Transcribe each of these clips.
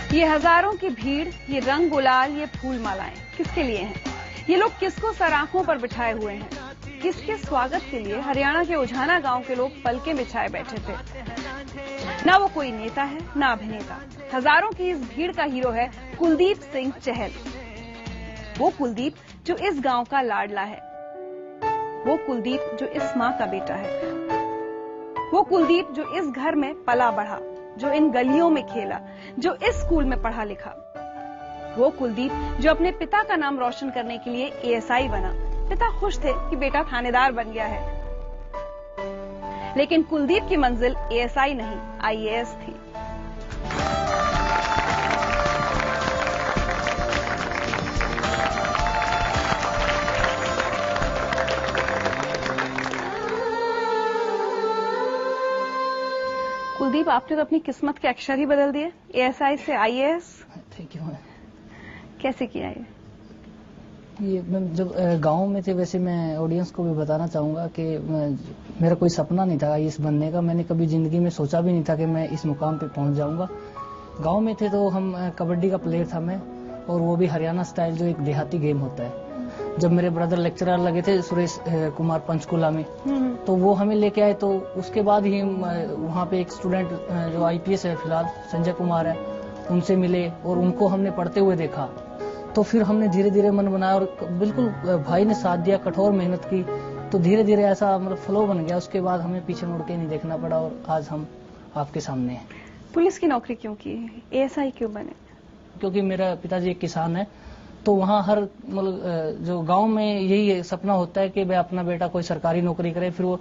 ये हजारों की भीड़, ये रंग गुलाल, ये फूल मालाएं किसके लिए हैं? ये लोग किसको सराखों पर बिठाए हुए हैं? किसके स्वागत के लिए हरियाणा के उझाना गांव के लोग पलके बिछाए बैठे थे? ना वो कोई नेता है, ना अभिनेता। हजारों की इस भीड़ का हीरो है कुलदीप सिंह चहल। वो कुलदीप जो इस गांव का लाडला है, वो कुलदीप जो इस मां का बेटा है, वो कुलदीप जो इस घर में पला बढ़ा, जो इन गलियों में खेला, जो इस स्कूल में पढ़ा लिखा। वो कुलदीप जो अपने पिता का नाम रोशन करने के लिए एएसआई बना। पिता खुश थे कि बेटा थानेदार बन गया है, लेकिन कुलदीप की मंजिल एएसआई नहीं, आईएएस थी। कुलदीप, आपने तो अपनी किस्मत के अक्षर ही बदल दिए, एएसआई से आईएएस। Thank you. कैसे किया ये मैं जब गांव में थे, वैसे मैं ऑडियंस को भी बताना चाहूंगा कि मेरा कोई सपना नहीं था आईएएस बनने का। मैंने कभी जिंदगी में सोचा भी नहीं था कि मैं इस मुकाम पे पहुंच जाऊंगा। गांव में थे तो हम कबड्डी का प्लेयर था मैं, और वो भी हरियाणा स्टाइल, जो एक देहाती गेम होता है। जब मेरे ब्रदर लेक्चरर लगे थे सुरेश कुमार पंचकुला में, तो वो हमें लेके आए। तो उसके बाद ही वहाँ पे एक स्टूडेंट जो आईपीएस है फिलहाल, संजय कुमार है, उनसे मिले और उनको हमने पढ़ते हुए देखा। तो फिर हमने धीरे धीरे मन बनाया और बिल्कुल भाई ने साथ दिया, कठोर मेहनत की, तो धीरे धीरे ऐसा मतलब फ्लो बन गया। उसके बाद हमें पीछे मुड़ के नहीं देखना पड़ा और आज हम आपके सामने हैं। पुलिस की नौकरी क्यों की, एएसआई क्यों बने? क्योंकि मेरा पिताजी एक किसान है, तो वहाँ हर मतलब जो गांव में यही सपना होता है कि भाई अपना बेटा कोई सरकारी नौकरी करे, फिर वो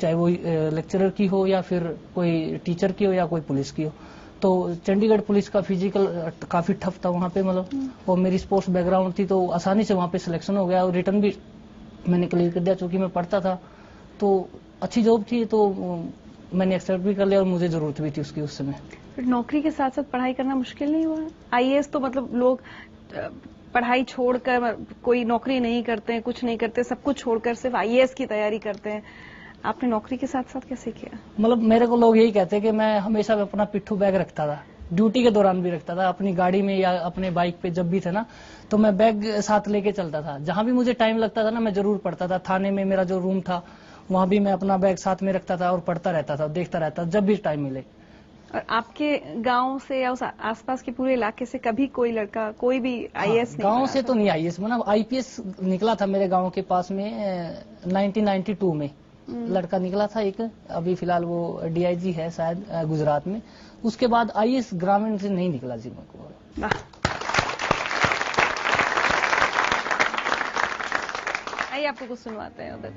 चाहे वो लेक्चरर की हो या फिर कोई टीचर की हो या कोई पुलिस की हो। तो चंडीगढ़ पुलिस का फिजिकल काफी टफ था वहाँ पे, मतलब, और मेरी स्पोर्ट्स बैकग्राउंड थी तो आसानी से वहाँ पे सिलेक्शन हो गया और रिटर्न भी मैंने क्लियर कर दिया। चूंकि मैं पढ़ता था तो अच्छी जॉब थी, तो मैंने एक्सेप्ट भी कर लिया और मुझे जरूरत भी थी उसकी उस समय। नौकरी के साथ साथ पढ़ाई करना मुश्किल नहीं हुआ? आईएएस तो मतलब लोग पढ़ाई छोड़कर कोई नौकरी नहीं करते हैं, कुछ नहीं करते, सब कुछ छोड़कर सिर्फ आईएएस की तैयारी करते हैं। आपने नौकरी के साथ साथ कैसे किया? मतलब मेरे को लोग यही कहते हैं कि मैं हमेशा अपना पिट्ठू बैग रखता था, ड्यूटी के दौरान भी रखता था, अपनी गाड़ी में या अपने बाइक पे जब भी थे ना, तो मैं बैग साथ लेके चलता था। जहां भी मुझे टाइम लगता था ना, मैं जरूर पढ़ता था। थाने में मेरा जो रूम था, वहां भी मैं अपना बैग साथ में रखता था और पढ़ता रहता था, देखता रहता जब भी टाइम मिले। और आपके गांव से या उस आसपास के पूरे इलाके से कभी कोई लड़का, कोई भी आईएएस नहीं? गांव से तो नहीं आईएएस, मतलब आईपीएस निकला था मेरे गांव के पास में 1992 में लड़का निकला था एक, अभी फिलहाल वो डीआईजी है शायद गुजरात में। उसके बाद आईएएस ग्रामीण से नहीं निकला जी मेरे को। आइए आपको कुछ सुनवाते हैं उधर।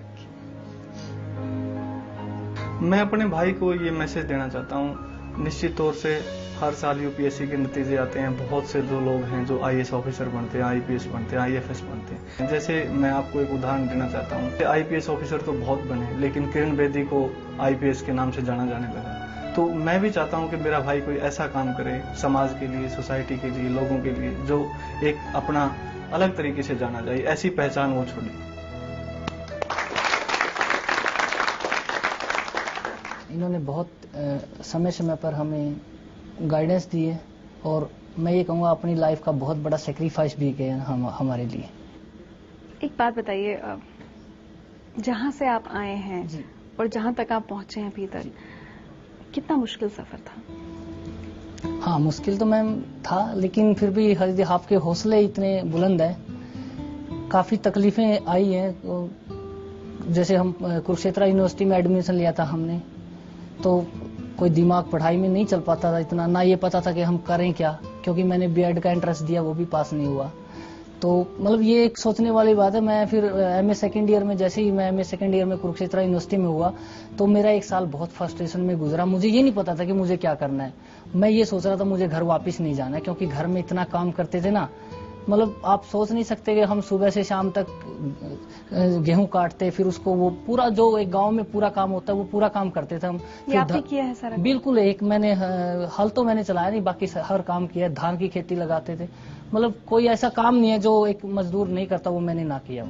मैं अपने भाई को ये मैसेज देना चाहता हूँ, निश्चित तौर से हर साल यूपीएससी के नतीजे आते हैं। बहुत से जो लोग हैं जो आईएएस ऑफिसर बनते हैं, आईपीएस बनते हैं, आईएफएस बनते हैं। जैसे मैं आपको एक उदाहरण देना चाहता हूँ, आईपीएस ऑफिसर तो बहुत बने, लेकिन किरण बेदी को आईपीएस के नाम से जाना जाने लगा। तो मैं भी चाहता हूँ कि मेरा भाई कोई ऐसा काम करे समाज के लिए, सोसाइटी के लिए, लोगों के लिए, जो एक अपना अलग तरीके से जाना जाए, ऐसी पहचान वो छोड़े। इन्होंने बहुत समय समय पर हमें गाइडेंस दी है, और मैं ये कहूँगा अपनी लाइफ का बहुत बड़ा सेक्रीफाइस भी किया हमारे लिए। एक बात बताइए, जहां से आप आए हैं जी, और जहां तक आप पहुंचे हैं अभी तक, कितना मुश्किल सफर था? हाँ, मुश्किल तो मैम था, लेकिन फिर भी हर आपके हौसले इतने बुलंद हैं। काफी तकलीफें आई हैं। जैसे हम कुरुक्षेत्र यूनिवर्सिटी में एडमिशन लिया था हमने, तो कोई दिमाग पढ़ाई में नहीं चल पाता था इतना, ना ये पता था कि हम करें क्या, क्योंकि मैंने बीएड का एंट्रेंस दिया, वो भी पास नहीं हुआ। तो मतलब ये एक सोचने वाली बात है। मैं फिर एमए सेकेंड ईयर में, जैसे ही मैं एमए सेकेंड ईयर में कुरुक्षेत्र यूनिवर्सिटी में हुआ, तो मेरा एक साल बहुत फ्रस्ट्रेशन में गुजरा। मुझे ये नहीं पता था कि मुझे क्या करना है। मैं ये सोच रहा था मुझे घर वापस नहीं जाना है, क्योंकि घर में इतना काम करते थे ना, मतलब आप सोच नहीं सकते कि हम सुबह से शाम तक गेहूं काटते, फिर उसको वो पूरा जो एक गांव में पूरा काम होता है वो पूरा काम करते थे हम। ये आपने किया है सारा? बिल्कुल, एक मैंने हल तो मैंने चलाया नहीं, बाकी हर काम किया। धान की खेती लगाते थे, मतलब कोई ऐसा काम नहीं है जो एक मजदूर नहीं करता, वो मैंने ना किया।